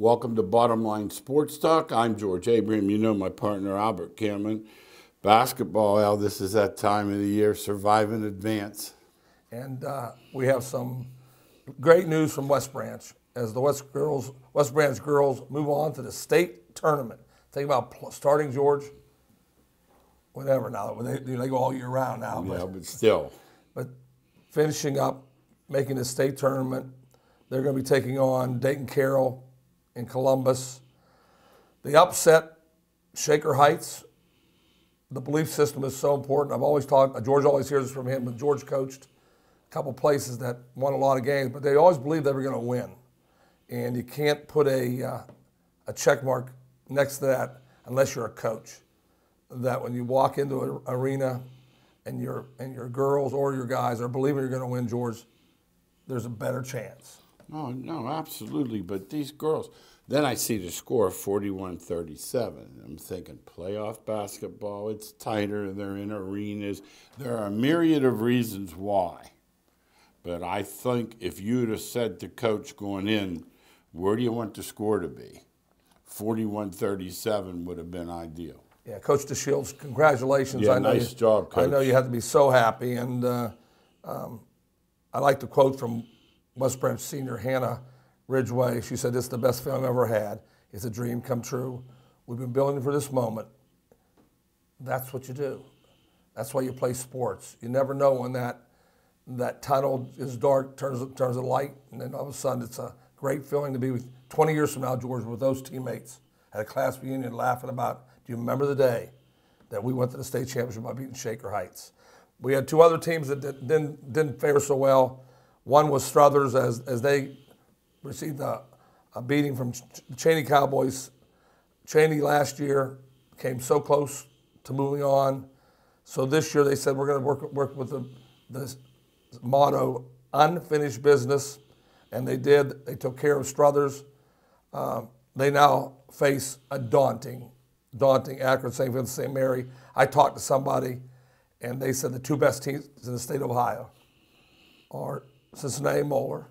Welcome to Bottom Line Sports Talk. I'm George Abraham. You know my partner, Albert Cameron. Basketball, Al, this is that time of the year, survive in advance. And we have some great news from West Branch as the West Branch girls move on to the state tournament. Think about starting, George, whatever now. They go all year round now. Yeah, but still. But finishing up, making the state tournament, they're going to be taking on Dayton Carroll in Columbus. The upset, Shaker Heights. The belief system is so important. I've always talked, George always hears this from him, but George coached a couple places that won a lot of games, but they always believed they were going to win. And you can't put a check mark next to that unless you're a coach. That when you walk into an arena and your girls or your guys are believing you're going to win, George, there's a better chance. No, absolutely. But these girls, then I see the score 41-37. I'm thinking playoff basketball, it's tighter, they're in arenas. There are a myriad of reasons why. But I think if you'd have said to coach going in, where do you want the score to be? 41-37 would have been ideal. Yeah, Coach DeShields, congratulations. Yeah, nice job, Coach. I know you have to be so happy. And I like the quote from West Branch senior Hannah Ridgway. She said, "This is the best feeling I've ever had. It's a dream come true. We've been building for this moment." That's what you do. That's why you play sports. You never know when that tunnel is dark, turns to light, and then all of a sudden it's a great feeling to be with 20 years from now, George, with those teammates at a class reunion laughing about, do you remember the day that we went to the state championship by beating Shaker Heights? We had two other teams that didn't fare so well. One was Struthers as they received a beating from the Cheney Cowboys. Cheney last year came so close to moving on. So this year they said we're going to work with the motto, unfinished business, and they did. They took care of Struthers. They now face a daunting Akron, St. Vincent, St. Mary. I talked to somebody, and they said the two best teams in the state of Ohio are Cincinnati Moeller,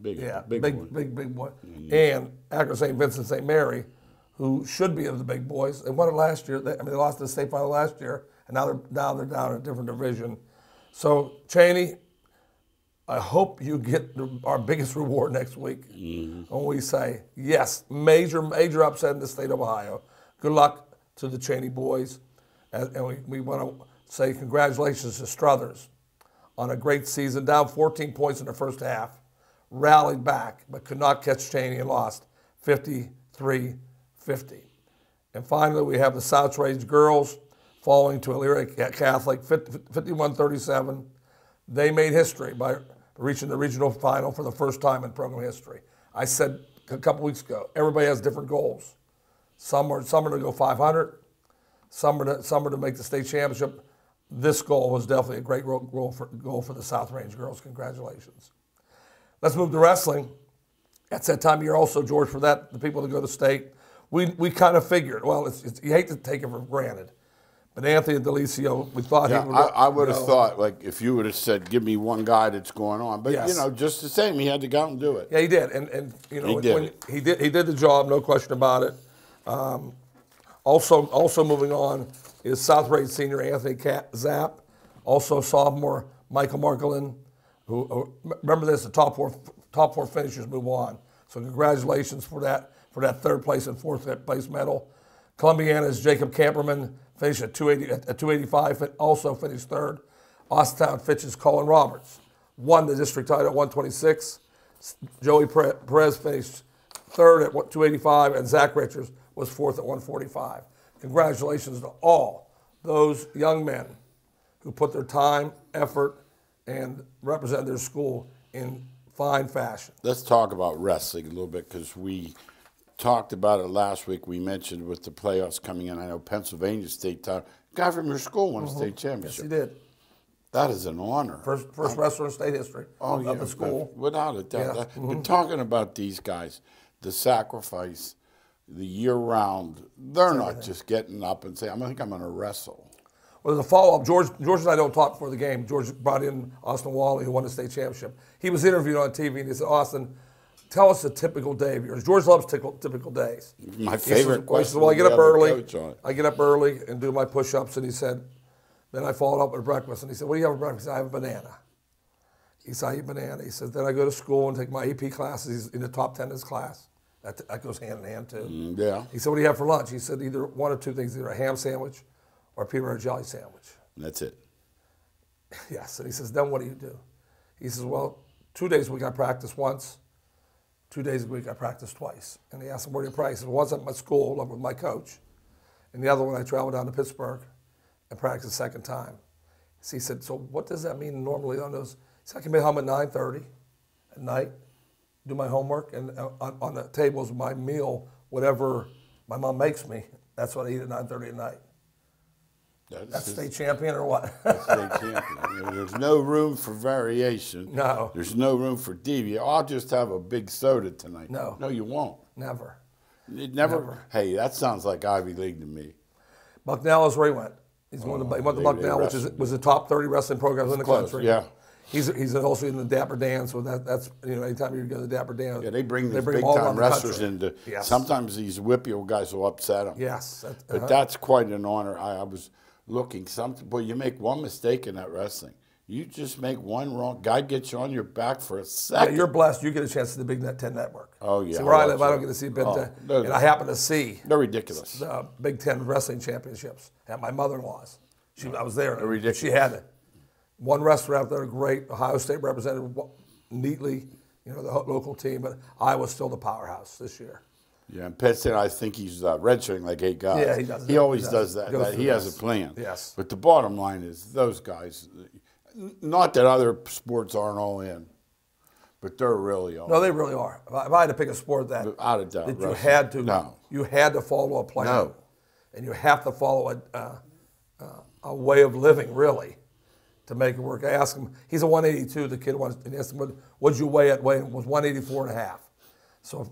big boy, and Akron, St. Vincent, St. Mary, who should be of the big boys. They won it last year. They lost the state final last year, and now they're down in a different division. So Cheney, I hope you get our biggest reward next week when we say, yes, major upset in the state of Ohio. Good luck to the Cheney boys. And we want to say congratulations to Struthers on a great season, down 14 points in the first half, rallied back, but could not catch Cheney and lost 53-50. And finally, we have the South Range girls falling to Elyria Catholic, 51-37. They made history by reaching the regional final for the first time in program history. I said a couple weeks ago, everybody has different goals. Some are to go 500, some are to make the state championship. This goal was definitely a great goal for the South Range girls. Congratulations. Let's move to wrestling. That's that time of year also, George, for the people that go to state. We kind of figured, well, you hate to take it for granted, but Anthony Delicio, we thought he would. I would have thought, like, if you would have said, give me one guy that's going on. But, yes, just the same, he had to go out and do it. Yeah, he did. And he did the job, no question about it. Also moving on is South Range senior Anthony Zapp, also sophomore Michael Markelin, who remember this, the top four finishers move on. So congratulations for that third place and fourth place medal. Columbiana's Jacob Camperman finished at 285, also finished third. Austintown Fitch's Colin Roberts won the district title at 126. Joey Perez finished third at 285, and Zach Richards was fourth at 145. Congratulations to all those young men who put their time, effort, and represent their school in fine fashion. Let's talk about wrestling a little bit because we talked about it last week. We mentioned with the playoffs coming in. I know Pennsylvania State title. Guy from your school won a state championship. Yes, he did. That is an honor. First wrestler in state history of the school. Without a doubt. Yeah. But talking about these guys, the sacrifice, the year-round, they're not just getting up and saying, I think I'm going to wrestle. Well, there's a follow-up. George and I don't talk before the game. George brought in Austin Wally, who won the state championship. He was interviewed on TV, and he said, Austin, tell us a typical day of yours. George loves typical days. My favorite question. He says, well, I get to up the other early. coach on it. I get up early and do my push-ups, and he said, then I followed up with breakfast. And he said, what do you have for breakfast? I said, I have a banana. He said, I eat banana. He said, then I go to school and take my AP classes. He's in the top 10 in his class. That goes hand in hand, too. Yeah. He said, what do you have for lunch? He said, either one of two things, either a ham sandwich or a peanut butter jelly sandwich. That's it. Yes. And he says, then what do you do? He says, well, 2 days a week I practice once. 2 days a week I practice twice. And he asked him, where do you practice? He said, once at my school with my coach. And the other one I travel down to Pittsburgh and practice a second time. So he said, so what does that mean normally on those? He said, I can be home at 9:30 at night, do my homework, and on the table is my meal, whatever my mom makes me. That's what I eat at 9:30 at night. That's state champion or what? State champion. There's no room for variation. No. There's no room for deviation. I'll just have a big soda tonight. No. No, you won't. Never. It never. Hey, that sounds like Ivy League to me. Bucknell is where he went. He went to Bucknell, which was the top 30 wrestling programs in the country. Yeah. He's also in the Dapper Dan, so that's anytime you go to the Dapper Dan. Yeah, they bring these big all time around the wrestlers country. into. Yes. Sometimes these whippeal guys will upset them. Yes. But that's quite an honor. I was looking boy, you make one mistake in that wrestling. You just make one wrong. Guy gets you on your back for a second. Yeah, you're blessed. You get a chance to the Big Ten Network. Oh, yeah. See, where I live, I don't get to see Big Ten. And I happen to see they're ridiculous. the Big Ten wrestling championships at my mother-in-law's. I was there. They're ridiculous. She had it. One wrestler out there, great. Ohio State represented neatly, the local team, but I was still the powerhouse this year. Yeah, and Penn State, I think he's redshirting like 8 guys. Yeah, he does. He always does that. He has a plan. Yes. But the bottom line is those guys, not that other sports aren't all in, but they're really all in. No, they really are. If I had to pick a sport that, Without a doubt, that you wrestling. had to follow a plan. No. And you have to follow a way of living, really, to make it work. I asked him, he's a 182, the kid was, and I asked him, what'd you weigh at weight? It was 184 and a half. So,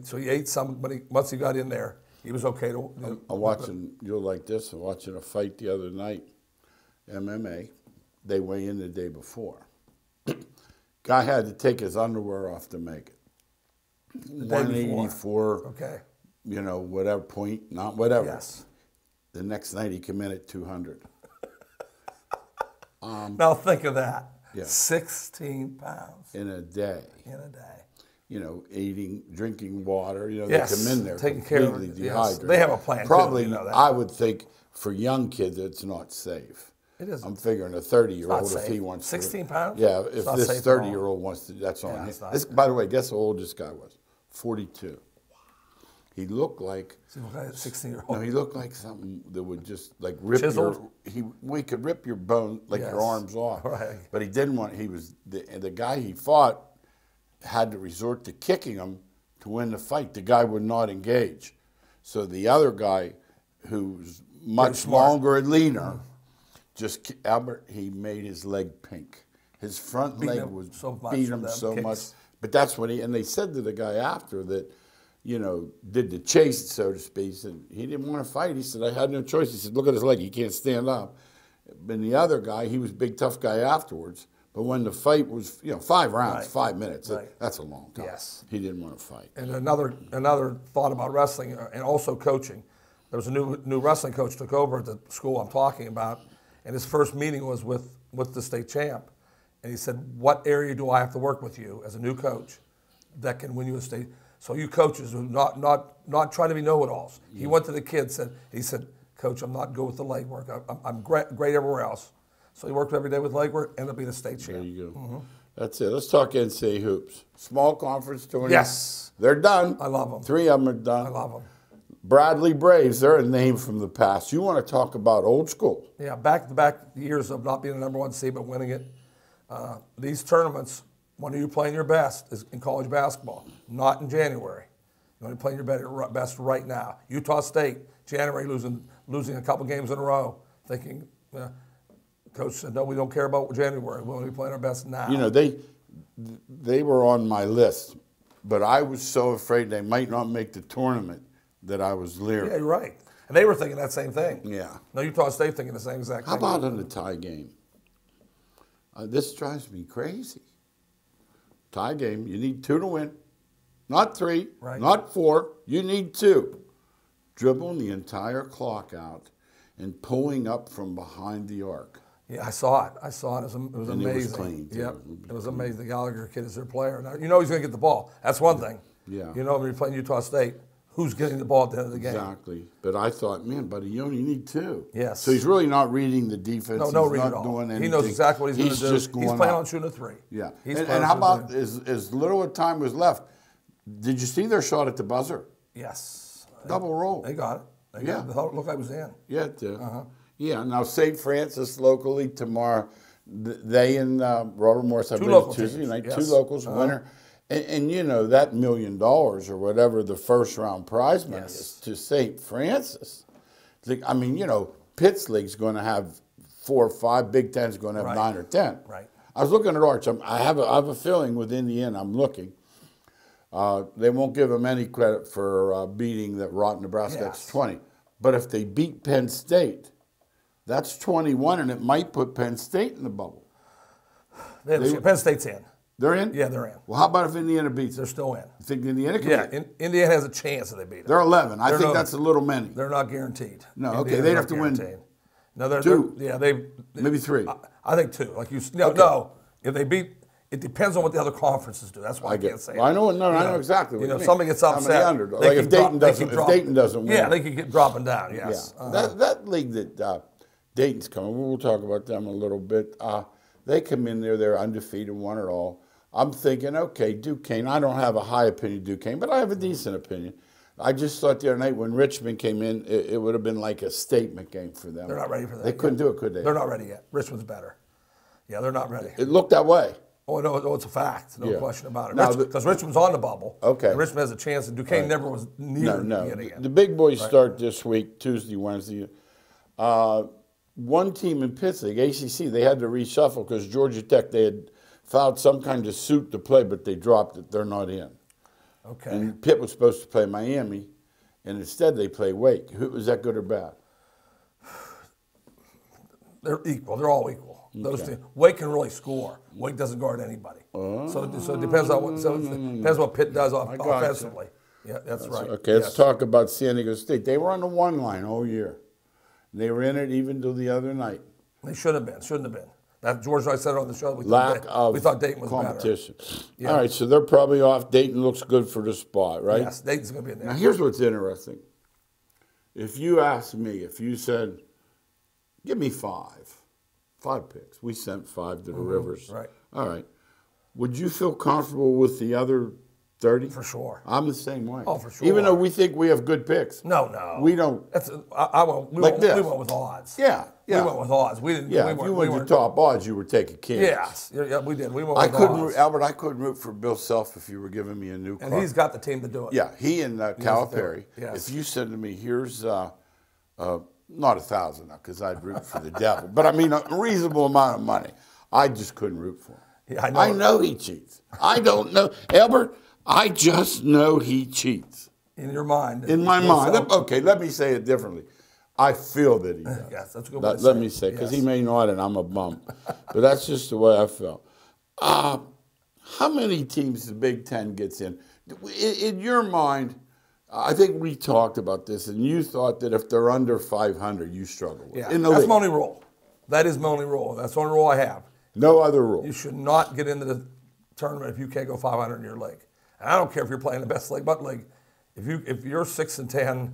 so he ate some, but once he got in there, he was okay to. I'm watching, you'll like this, I'm watching a fight the other night, MMA. They weigh in the day before. Guy had to take his underwear off to make it. 184. Okay. Whatever point, not whatever. Yes. The next night he came in at 200. Now think of that. Yeah. 16 pounds. In a day. In a day. Eating, drinking water. Yes. They come in there taking care of completely yes. dehydrated. They have a plan. Probably, too, that. I would think for young kids it's not safe. It isn't. I'm figuring a 30-year-old if he wants 16 to. pounds? Yeah, if not this safe 30-year-old wants to, that's on him. By the way, guess how old this guy was? 42. He looked like 16-year-old. No, he looked like something that would just like rip Chiseled? we could rip your bone like your arms off. Right. But he didn't want. He was the guy he fought had to resort to kicking him to win the fight. The guy would not engage. So the other guy, who's much longer and leaner, he made his leg pink. His front leg was beat him so much. But that's when and they said to the guy after that, did the chase, so to speak. And he didn't want to fight. He said, I had no choice. He said, look at his leg. He can't stand up. And the other guy, he was a big, tough guy afterwards. But when the fight was, 5 rounds, 5 minutes, that's a long time. Yes. He didn't want to fight. And another thought about wrestling and also coaching. There was a new wrestling coach took over at the school I'm talking about, and his first meeting was with the state champ. And he said, what area do I have to work with you as a new coach that can win you a state? So you coaches are not trying to be know-it-alls. He went to the kid, he said, Coach, I'm not good with the leg work. I'm great everywhere else. So he worked every day with leg work, ended up being a state champ. There you go. That's it. Let's talk NCAA hoops. Small conference tournament. Yes. They're done. I love them. 3 of them are done. I love them. Bradley Braves, they're a name from the past. You want to talk about old school. Yeah, back-to-back years of not being the #1 seed but winning it. These tournaments, when you're playing your best is in college basketball, not in January. You want to play your best right now. Utah State, January losing a couple games in a row, thinking, Coach said, no, we don't care about January. We want to be playing our best now. They were on my list, but I was so afraid they might not make the tournament that I was leery. Yeah, you're right. And they were thinking that same thing. Yeah. No, Utah State thinking the same exact thing. How about in a tie game? This drives me crazy. Tie game, you need 2 to win. not 3, Right. not 4. You need 2. Dribbling the entire clock out and pulling up from behind the arc. Yeah, I saw it. It was amazing. It was clean, too. Yep, it was amazing. The Gallagher kid is their player. Now, you know he's going to get the ball. That's one thing. Yeah. You know when you're playing Utah State, who's getting the ball at the end of the game? Exactly. But I thought, man, buddy, you only need 2. Yes. So he's really not reading the defense. No he's read not at all. doing anything. He knows exactly what he's going to do. Just going he's planning up. on shooting a 3. Yeah. He's And how about as little as time was left? Did you see their shot at the buzzer? Yes. Double roll. They got it. They got it. It looked like it was in. Yeah, it did. Yeah. Now St. Francis locally tomorrow. They and Robert Morris, I believe, Tuesday night. Yes. 2 locals, winner. And you know, that $1 million or whatever the first round prize money is to St. Francis. I mean, you know, Pitt's League's going to have 4 or 5, Big Ten's going to have 9 or 10. Right. I was looking at Arch. I have a feeling with Indiana, I'm looking. They won't give them any credit for beating that rotten Nebraska. That's 20. But if they beat Penn State, that's 21, and it might put Penn State in the bubble. Penn State's in. They're in? Yeah, they're in. Well, how about if Indiana beats them? They're still in. You think Indiana can Yeah, Indiana has a chance if they beat them. They're 11. I think that's a little many. They're not guaranteed. No, okay, they'd have to win. No, they're 2. Maybe 3. I think 2. Like you, no. If they beat, it depends on what the other conferences do. That's why I can't say. Well, I know. No, I know exactly what you mean. If somebody gets upset, like if Dayton doesn't win. Yeah, they could get dropping down. Yes. Yeah. That league that Dayton's coming. We'll talk about them a little bit. They come in there. They're undefeated, won it all. I'm thinking, okay, Duquesne. I don't have a high opinion of Duquesne, but I have a decent opinion. I just thought the other night when Richmond came in, it would have been like a statement game for them. They're not ready for that. They couldn't do it, could they? They're not ready yet. Richmond's better. Yeah, they're not ready. It looked that way. Oh, no, it's a fact. No question about it. Now, Because Richmond's on the bubble. Okay. And Richmond has a chance, and Duquesne never was near getting it. The big boys start this week, Tuesday, Wednesday. One team in Pittsburgh, ACC, they had to reshuffle because Georgia Tech, they had filed some kind of suit to play, but they dropped it. They're not in. Okay. And Pitt was supposed to play Miami, and instead they play Wake. Was that good or bad? They're equal. They're all equal. Those two. Wake can really score. Wake doesn't guard anybody. So it depends on what Pitt does offensively. Yeah, that's right. Okay, let's talk about San Diego State. They were on the 1 line all year. They were in it even till the other night. They should have been. Shouldn't have been. That George and I said it on the show. We thought Dayton was competition. Better. Yeah. All right, so they're probably off. Dayton looks good for the spot, right? Yes, Dayton's going to be in there. Now, here's what's interesting. If you asked me, if you said, give me 5 picks. We sent 5 to the Rivers. Right. All right. Would you feel comfortable with the other 30? For sure. I'm the same way. Oh, for sure. Even though we think we have good picks. No. We don't. We went with odds. Yeah. We went with odds. We didn't. Yeah, if you went to top odds, you were taking kids. Yes. Yeah, we did. We went with odds. Albert, I couldn't root for Bill Self if you were giving me a new car. And he's got the team to do it. Yeah, he and Calipari. Yes. If you said to me, here's not 1,000 now, because I'd root for the devil, but I mean a reasonable amount of money, I just couldn't root for him. Yeah, I know he cheats. I don't know. Albert, I just know he cheats. In your mind. In my mind. Okay, let me say it differently. I feel that he does. Yes, that's a good way to say Let me say, because he may not, and I'm a bum. But that's just the way I felt. How many teams the Big Ten gets in? In your mind, I think we talked about this, and you thought that if they're under 500, you struggle with it. That's my only rule. That is my only rule. That's the only rule I have. No other rule. You should not get into the tournament if you can't go 500 in your league. And I don't care if you're playing the best league, but league. If you're 6-10,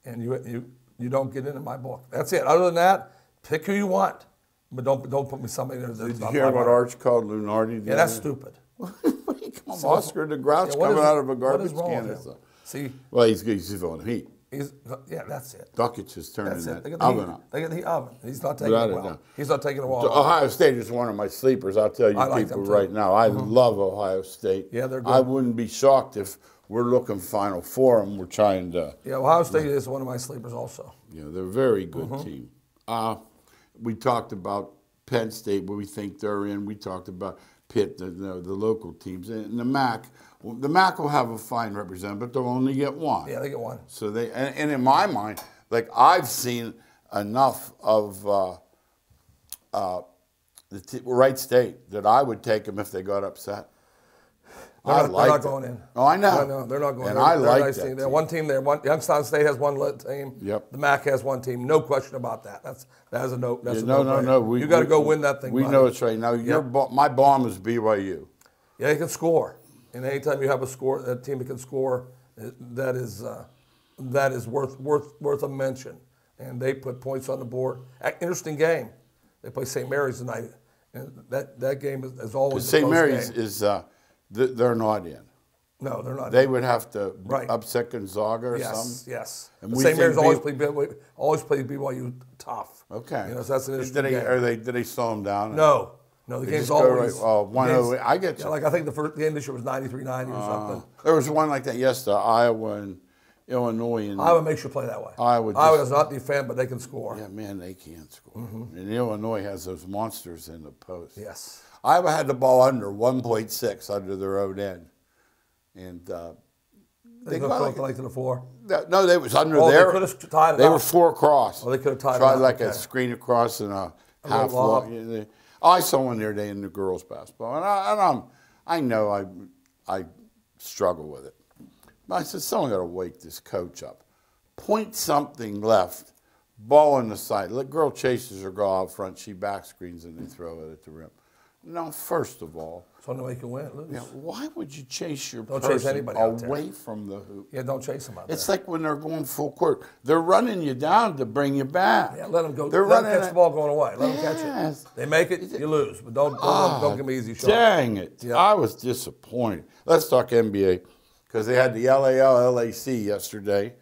and you don't get into my book, that's it. Other than that, pick who you want, but don't put me somebody there. Did you hear what Arch called Lunardi? Yeah, that's stupid. Oscar de Grouch coming out of a garbage can. See, well, he's feeling heat. That's it. Duckett is turning that oven up. They get the oven. He's not taking it well. He's not taking it well. Ohio State is one of my sleepers. I'll tell you people right now. I love Ohio State. Yeah, they're good. I wouldn't be shocked if we're looking Final Four and we're trying to. Yeah, Ohio State is one of my sleepers also. Yeah, they're a very good team. We talked about Penn State, where we think they're in. We talked about Pitt, the local teams, and the MAC. The MAC will have a fine representative, but they'll only get one. Yeah, they get one. So and in my mind, like I've seen enough of the Wright State that I would take them if they got upset. They're not going in. Oh, I know. No, they're not going in. And I like nice that team. They're team. one team there. Youngstown State has one lit team. Yep. The MAC has one team. No question about that. That's a no. That's a no. You got to go win that thing. We buddy. know it's right now. My bomb is BYU. Yeah, they can score. And anytime you have a team that can score, that is worth a mention. And they put points on the board. Interesting game. They play St. Mary's tonight, and that game is always a St. close Mary's game. is they're not in. No, they're not. They would have to Right. upset Gonzaga or something. Yes. And we St. Mary's think always played BYU tough. Okay. So that's an interesting game. Did they slow them down? No, the game's just go always. right, 1-0. I get you. Yeah, like I think the first game this year was 93-90 or something. There was one like that yesterday, Iowa and Illinois. And Iowa makes you play that way. Iowa does not defend, but they can score. Yeah, man, they can't score. And Illinois has those monsters in the post. Yes. Iowa had the ball under 1.6 under their own end. And They got like to the 4. No, they was under Oh, there. they could have tied it They up. were 4 across. Oh, they could have tied it Tried up, like a okay. screen across and a half lob. long. Yeah, I saw one the other day in the girls' basketball, and I know I struggle with it. But I said, someone got to wake this coach up. Point something left, ball in the side. Let girl chases her, go out front. She back screens and they throw it at the rim. No, first of all, So no way you can win. Lose. yeah, why would you chase your Don't person chase anybody out there. away from the hoop? Yeah, don't chase them out It's there. like when they're going full court. They're running you down to bring you back. Yeah, let them go. They're Let them running catch the ball going away. Let them catch Yes. it. They make it, you lose. But don't give me easy shots. Dang it. Yeah. I was disappointed. Let's talk NBA because they had the LAC yesterday,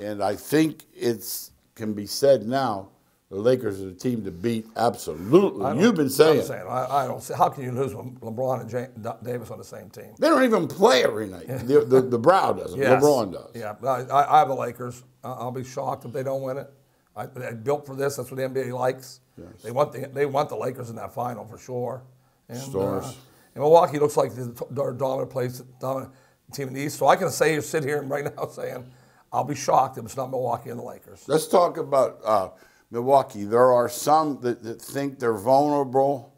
and I think it can be said now the Lakers are the team to beat. Absolutely. You've been saying. I don't see. How can you lose when LeBron and Davis on the same team? They don't even play every night. The Brow doesn't. Yes. LeBron does. Yeah, I have the Lakers. I'll be shocked if they don't win it. They're built for this. That's what the NBA likes. Yes. They want the Lakers in that final for sure. And, Stars. And Milwaukee looks like the dominant team in the East. So I can sit here right now saying I'll be shocked if it's not Milwaukee and the Lakers. Let's talk about Milwaukee. There are some that think they're vulnerable,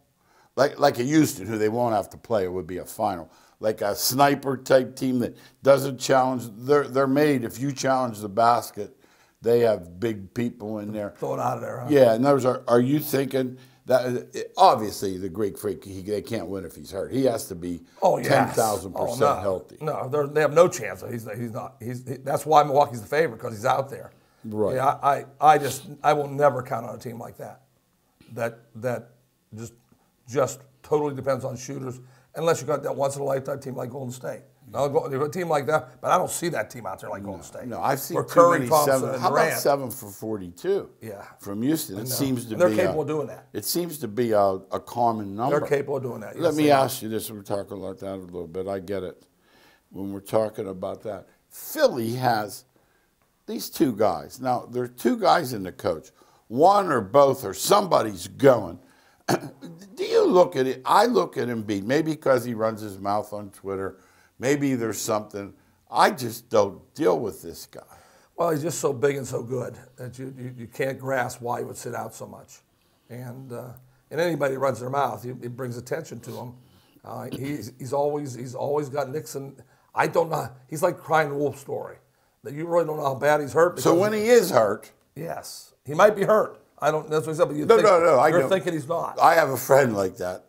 like a Houston, who they won't have to play. It would be a final. Like a sniper type team that doesn't challenge. They're made. If you challenge the basket, they have big people in there. Throw it out of there. Huh? Yeah. In other words, are you thinking that obviously the Greek Freak they can't win if he's hurt. He has to be 10,000% healthy. No, they have no chance. He's not. That's why Milwaukee's the favorite because he's out there. Right. Yeah, I will never count on a team like that. That just totally depends on shooters, unless you got that once in a lifetime team like Golden State. Now, a team like that, but I don't see that team out there like Golden State. No, I've seen or too Curry, many Thompson, 7. and How Durant. about 7 for 42? Yeah. From Houston, it seems to and they're be. capable of doing that. It seems to be a common number. They're capable of doing that. Let me ask you this. We're talking about that a little bit. I get it. When we're talking about that, Philly has these 2 guys. Now, there are 2 guys in the coach. One or both or somebody's going. Do you look at it? I look at Embiid, maybe because he runs his mouth on Twitter. Maybe there's something. I just don't deal with this guy. Well, he's just so big and so good that you can't grasp why he would sit out so much. And anybody who runs their mouth, it brings attention to him. He's always got Nixon. I don't know. He's like crying wolf story. That you really don't know how bad he's hurt. So when he is hurt, yes, he might be hurt. I don't. That's what he said. But No. You're thinking he's not. I have a friend like that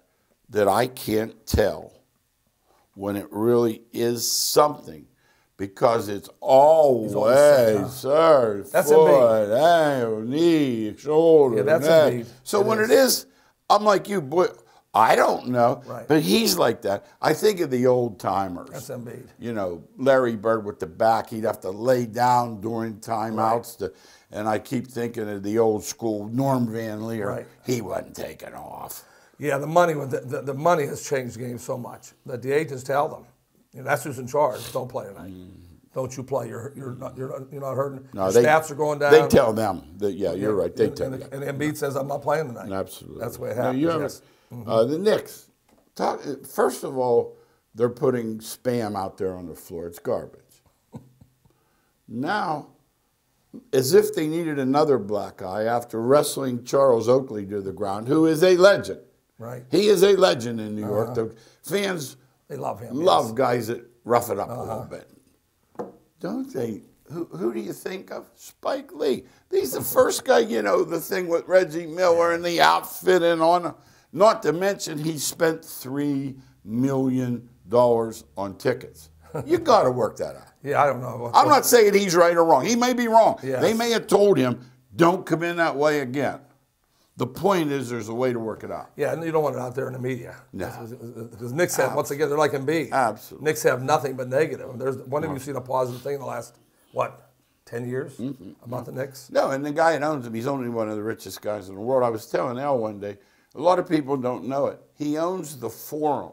I can't tell when it really is something because it's always, sir, That's foot, ankle, knee, shoulder, Yeah, that's neck. Embiid. So when it is, I'm like you, boy, I don't know. Right. But he's like that. I think of the old timers. That's Embiid. You know, Larry Bird with the back, he'd have to lay down during timeouts. And I keep thinking of the old school Norm Van Leer. Right. He wasn't taking off. Yeah, the money has changed the game so much that the agents tell them, that's who's in charge. Don't play tonight. Don't you play? You're not hurting. No, Your stats are going down. They tell them that. Yeah, you're right. They tell them. And Embiid says, "I'm not playing tonight." Absolutely. That's the way it Now, happens. The Knicks. First of all, they're putting spam out there on the floor. It's garbage. Now, as if they needed another black guy after wrestling Charles Oakley to the ground, who is a legend. Right. He is a legend in New York. The fans They love him. Love yes. guys that rough it up a little bit. Don't they? Who do you think of? Spike Lee. He's the first guy, you know, the thing with Reggie Miller and the outfit and on. Not to mention he spent $3 million on tickets. You got to work that out. Yeah, I don't know. I'm not saying he's right or wrong. He may be wrong. Yes. They may have told him, don't come in that way again. The point is there's a way to work it out. Yeah, and you don't want it out there in the media. No. Because Knicks have, once again, they're like Embiid. Absolutely. Knicks have nothing but negative. When have you seen a positive thing in the last, 10 years about the Knicks? No, and the guy that owns him, he's only one of the richest guys in the world. I was telling Al one day, a lot of people don't know it. He owns the Forum.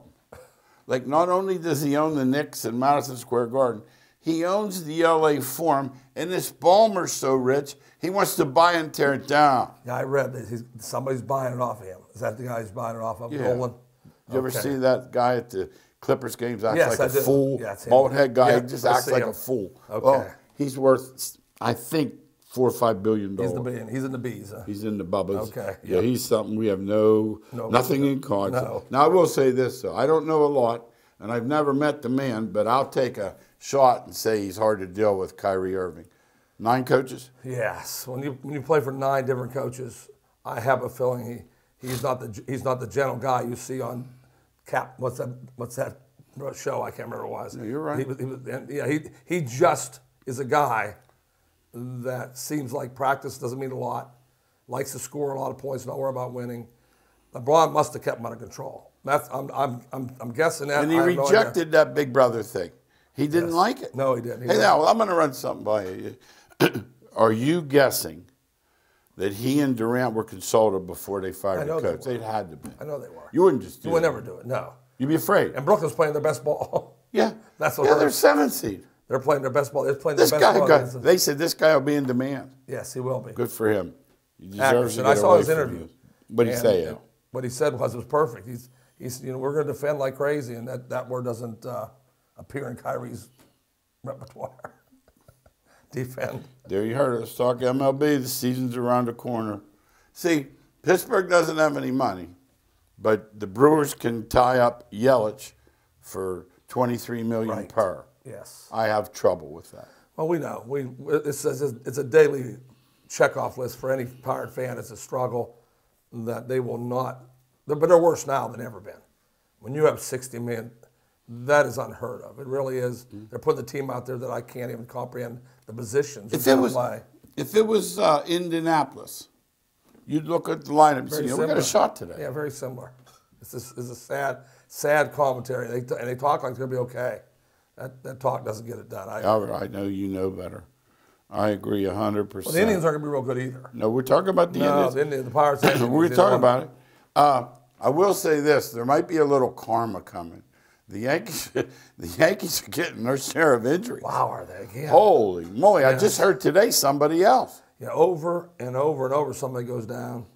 Like, not only does he own the Knicks in Madison Square Garden, he owns the LA Forum, and this Ballmer's so rich, he wants to buy and tear it down. Yeah, I read that somebody's buying it off of him. Is that the guy who's buying it off of? Yeah. Nolan? Did you ever see that guy at the Clippers games act Yes, like I a did. fool? Yeah, it's him. Bald head guy, Yeah, he just I acts see like him. a fool. Okay. Well, he's worth, I think, $4 or $5 billion. He's in the bees. He's in the bubbas. Okay. Yeah, Yep. he's something we have nothing in common. No. Now I will say this though, I don't know a lot, and I've never met the man, but I'll take a shot and say he's hard to deal with. Kyrie Irving, 9 coaches. Yes, when you play for 9 different coaches, I have a feeling he's not the gentle guy you see on what's that show? I can't remember what it was. No, you're right. He just is a guy that seems like practice doesn't mean a lot, likes to score a lot of points, not worry about winning. LeBron must have kept him under control. I'm guessing that. And he rejected that big brother thing. He didn't like it. No, he didn't. Hey, now I'm going to run something by you. Are you guessing that he and Durant were consulted before they fired the coach? They had to be. I know they were. You wouldn't just do You would that. never do it. No. You'd be afraid. And Brooklyn's playing their best ball. Yeah. That's what they're 7th seed. They're playing their best ball. They're playing This their best ball. they said this guy will be in demand. Yes, he will be. Good for him. He deserves to I get saw away his from interview. you. What did he say? Al? What he said was perfect. He's we're going to defend like crazy, and that word doesn't appear in Kyrie's repertoire. Defend. There you heard it. Let's talk MLB. The season's around the corner. See, Pittsburgh doesn't have any money, but the Brewers can tie up Yelich for $23 million per. Yes. I have trouble with that. Well, we know. It's a daily checkoff list for any Pirate fan. It's a struggle that they will not. But they're worse now than ever been. When you have 60 million, that is unheard of. It really is. They're putting the team out there that I can't even comprehend the positions. If it was Indianapolis, you'd look at the lineup and say, we got a shot today. Yeah, very similar. It's a sad commentary. And they talk like it's going to be okay. That talk doesn't get it done. Albert, I know you know better. I agree 100%. Well, the Indians aren't going to be real good either. No, we're talking about the Indians. The Pirates. We're talking about it. I will say this: there might be a little karma coming. The Yankees are getting their share of injuries. Wow, are they again? Holy moly! I just heard today somebody else. Yeah, over and over and over, somebody goes down.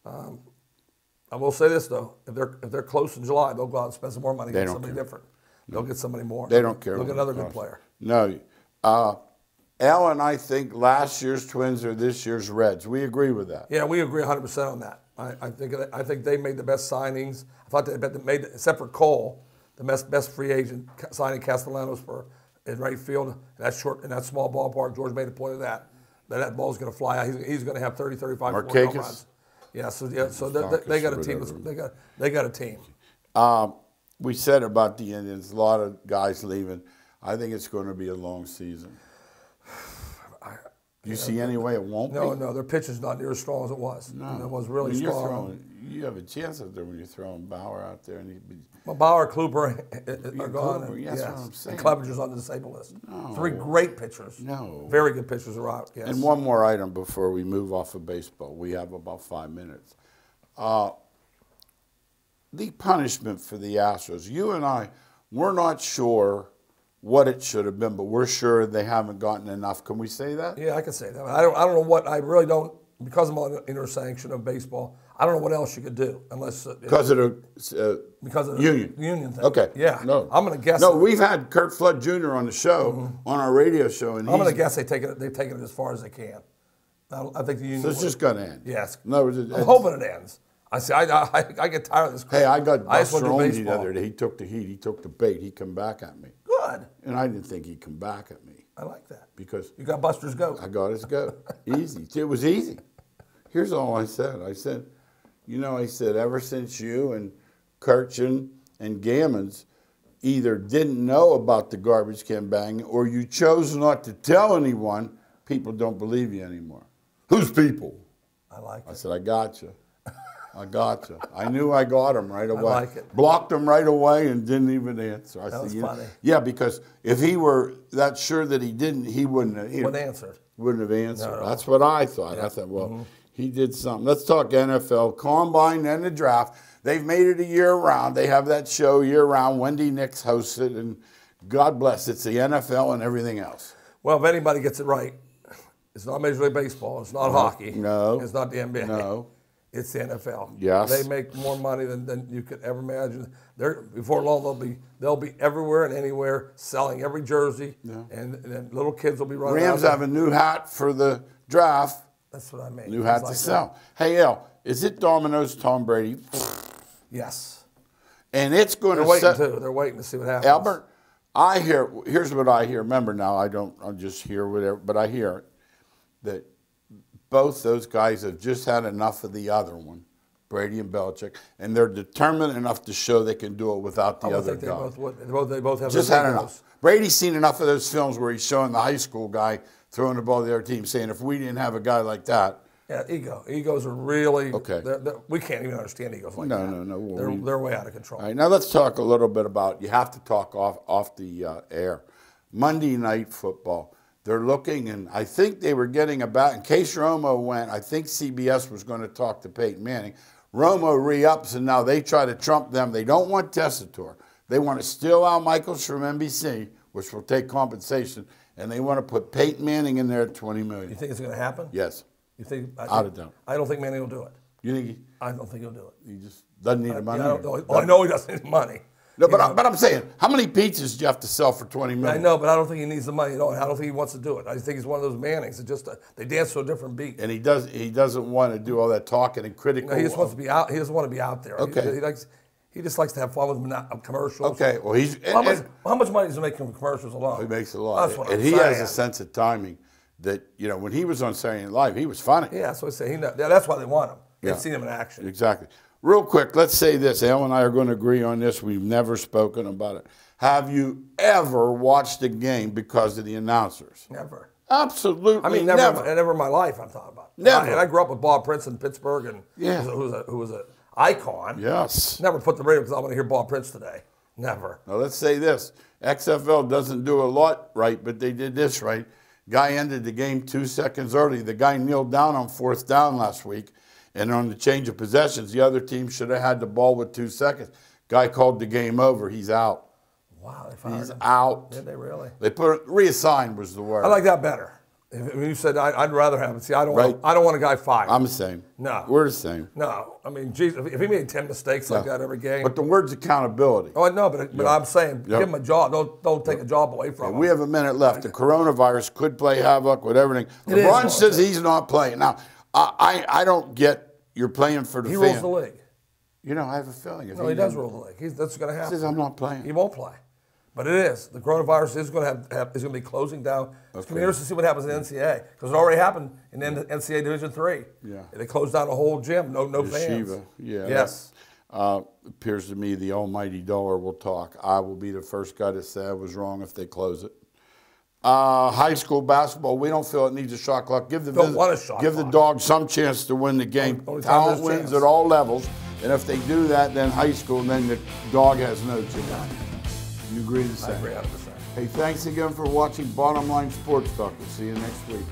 I will say this though: if they're close in July, they'll go out and spend some more money and get somebody different. They'll get somebody more. They don't care. They'll get another good player. No. Al and I think last year's Twins are this year's Reds. We agree with that. Yeah, we agree 100% on that. I think they made the best signings. I thought they made, except for Cole, the best free agent signing Castellanos for in right field. In that small ballpark, George made a point of that. That ball's going to fly out. He's going to have 30, 35, 40 home runs. Yeah, so they got a team. They got a team. We said about the Indians, a lot of guys leaving. I think it's going to be a long season. Do you see any way it won't be? No, their pitch is not near as strong as it was. No. It was really strong. You have a chance out there when you're throwing Bauer out there. Well, Bauer, Kluber are gone. Kluber, that's what I'm saying. And Clevenger's on the disabled list. No. 3 great pitchers. No. Very good pitchers are out, yes. And one more item before we move off of baseball. We have about 5 minutes. The punishment for the Astros. You and I, we're not sure what it should have been, but we're sure they haven't gotten enough. Can we say that? Yeah, I can say that. I don't know what, I really don't, because I'm on the intersanction of baseball, I don't know what else you could do unless because of the union thing. Okay. Yeah. No. I'm going to guess. No, we've had Kurt Flood Jr. on the show, on our radio show, and I'm going to guess they've taken it as far as they can. I think the union. So it's just going to end. Yes. No, I'm hoping it ends. I say, I get tired of this crap. Hey, I got I just Buster want to do Olney the baseball. other day. He took the heat. He took the bait. He come back at me. Good. And I didn't think he'd come back at me. I like that. Because You got Buster's goat. I got his goat. Easy. It was easy. Here's all I said. I said, I said, ever since you and Kirchen and Gammons either didn't know about the garbage can banging or you chose not to tell anyone, people don't believe you anymore. Who's people? I like it. I said, I got you. I got you. I knew I got him right away. I like it. Blocked him right away and didn't even answer. I That was said, funny. Yeah, because if he were that sure that he didn't, he wouldn't have. Wouldn't answer. Wouldn't have answered. No. That's what I thought. Yeah. I thought, well, he did something. Let's talk NFL, Combine, and the draft. They've made it a year round. They have that show year round. Wendy Nix hosts it, and God bless, it's the NFL and everything else. Well, if anybody gets it right, it's not Major League Baseball. It's not hockey. No. It's not the NBA. No. It's the NFL. Yes. They make more money than you could ever imagine. Before long, they'll be everywhere and anywhere selling every jersey, and little kids will be running Rams out have a new hat for the draft. That's what I mean. New hat to sell. Hey, El, is it Domino's Tom Brady? Yes. And it's going They're to waiting set. too. They're waiting to see what happens. Albert, here's what I hear. Remember now, I just hear whatever, but I hear that both those guys have just had enough of the other one, Brady and Belichick, and they're determined enough to show they can do it without the other think they guy. both would. They both have Just their had egos. enough. Brady's seen enough of those films where he's showing the high school guy throwing the ball to the other team, saying, if we didn't have a guy like that. Yeah, Egos are really Okay. We can't even understand egos like that. No. Well, they're way out of control. All right, now let's talk a little bit about, you have to talk off the air. Monday Night Football. They're looking, and I think they were getting about, in case Romo went, I think CBS was going to talk to Peyton Manning. Romo re-ups, and now they try to trump them. They don't want Tessitore. They want to steal Al Michaels from NBC, which will take compensation, and they want to put Peyton Manning in there at $20 million. You think it's going to happen? Yes. You think? Out of doubt. I don't think Manning will do it. You think I don't think he'll do it. he just doesn't need the money? I know he doesn't need the money. No, but I'm saying, how many pizzas do you have to sell for $20 million? I know, but I don't think he needs the money. I don't think he wants to do it. I think he's one of those Mannings that just they dance to a different beat. And he doesn't want to do all that talking and critical. No, he just wants to be out. He doesn't want to be out there. Okay. He just likes to have fun with commercials. Okay, well How much money does he make from commercials alone? he makes a lot. That's what And I'm he saying. has a sense of timing that, when he was on Saturday Night Live, he was funny. Yeah, that's what I say. That's why they want him. They've Yeah. seen him in action. Exactly. Real quick, let's say this. Al and I are going to agree on this. We've never spoken about it. Have you ever watched a game because of the announcers? Never. Absolutely I mean, never in my life. I'm talking about. Never. And I grew up with Bob Prince in Pittsburgh, and Yeah. who was an icon. Yes. Never put the radio because I want to hear Bob Prince today. Never. Now, let's say this. XFL doesn't do a lot right, but they did this right. Guy ended the game 2 seconds early. The guy kneeled down on 4th down last week, and on the change of possessions, the other team should have had the ball with 2 seconds. Guy called the game over. He's out. Wow, they fired He's him. out. Did they really? They put reassigned was the word. I like that better. If you said I'd rather have it. See, I don't. Right. I don't want a guy fired. I'm the same. No. We're the same. No, I mean, geez, if he made 10 mistakes like that every game. But the word's accountability. Oh, I know, but I'm saying give him a job. Don't take a job away from him. We have a minute left. The coronavirus could play havoc with everything. LeBron says he's not playing. Now, I don't get you're playing for the He fan. rules the league. I have a feeling. If No, he does rule the league. That's going to happen. He says I'm not playing. He won't play. But it is. The coronavirus is going to is going to be closing down. It's going to be interesting to see what happens in the NCAA because it already happened in NCAA Division III. Yeah. They closed down a whole gym. No fans. Yeshiva. Yeah. Yes. Appears to me the almighty dollar will talk. I will be the first guy to say I was wrong if they close it. High school basketball, we don't feel it needs a shot clock. Give the dog some chance to win the game. Talent wins at all levels, and if they do that, then high school, then the dog has no chance. You agree the same? I agree 100%. Hey, thanks again for watching Bottom Line Sports Talk. We'll see you next week.